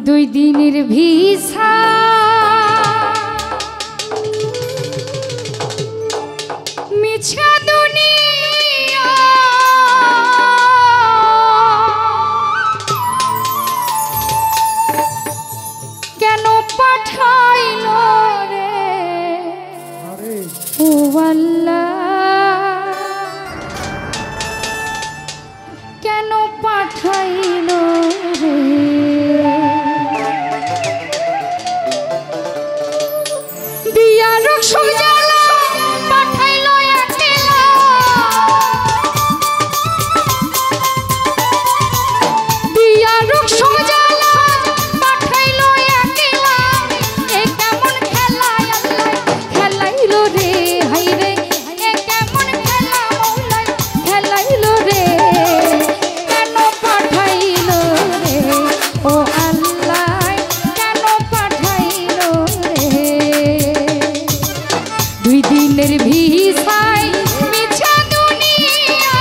দুই দিনের ভিসা মিছা দুনিয়া কেন পাঠাইল রে ও আল্লাহ, কেন পাঠাইল রে। দিয়া রক্ষ জ্বালা পাঠাইল একলা, দিয়া রক্ষ জ্বালা পাঠাইল একলা, এ কেমন খেলা আল্লাহ খেলাইল রে, হাই রে এ কেমন খেলা মৌলাই খেলাইল রে, কেন পাঠাইল রে ও আল্লাহ, কেন পাঠাইল রে। দুই দিনের ভিসায় মিছা দুনিয়া,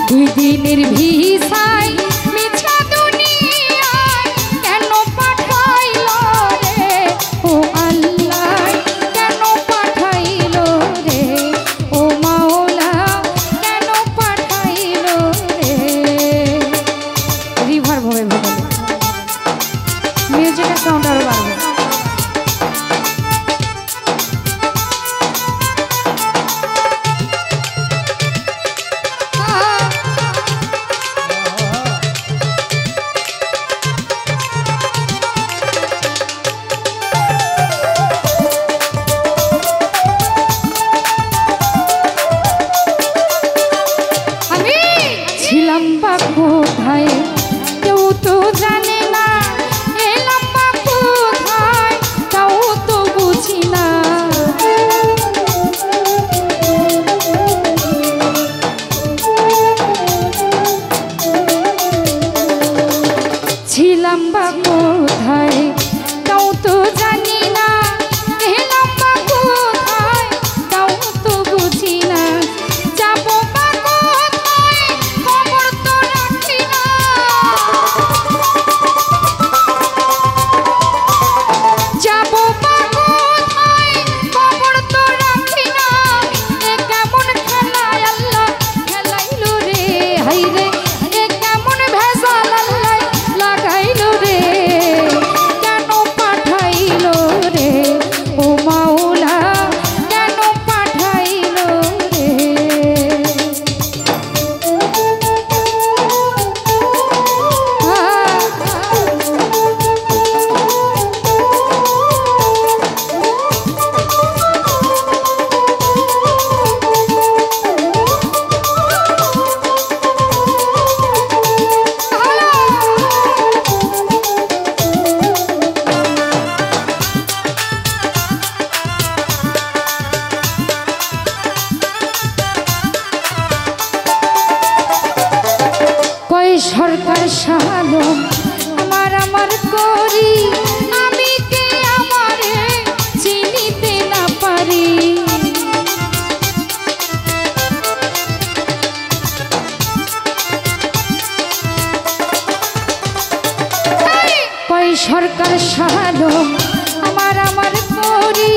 দুই দিনের ভিসায় মিছা দুনিয়ায় কেন পাঠাইল রে ও আল্লাহ, কেন পাঠাইল রে ও মাওলা, কেন পাঠাইল রে। রিভার ভাবে ভাবে মিউজিকের সাউন্ড আরো বাড়বে। আমি ছিলাম বা কোথায় কেউ তো জানে না, এলাম বা কোথায় তাও তো বুঝি না। ছিলাম বা কোথায় তাও তো জানি না, এলাম বা কোথায় তাও তো বুঝি না। যাবো বা কোথায় খবর তো রাখি না, যাবো বা কোথায় খবর তো রাখি না, এ কেমন খেলা আল্লাহ খেলাইল রে, হাই রে এ কেমন ভেজাল আল্লাহ লাগাইল রে, কেন পাঠাইল রে ও মাওলা, কেন পাঠাইল রে। কয় সরকার সালম আমার আমার করি, আমি কে আমারে চিনিতে না পারি। কয় সরকার সালম আমার আমার করি,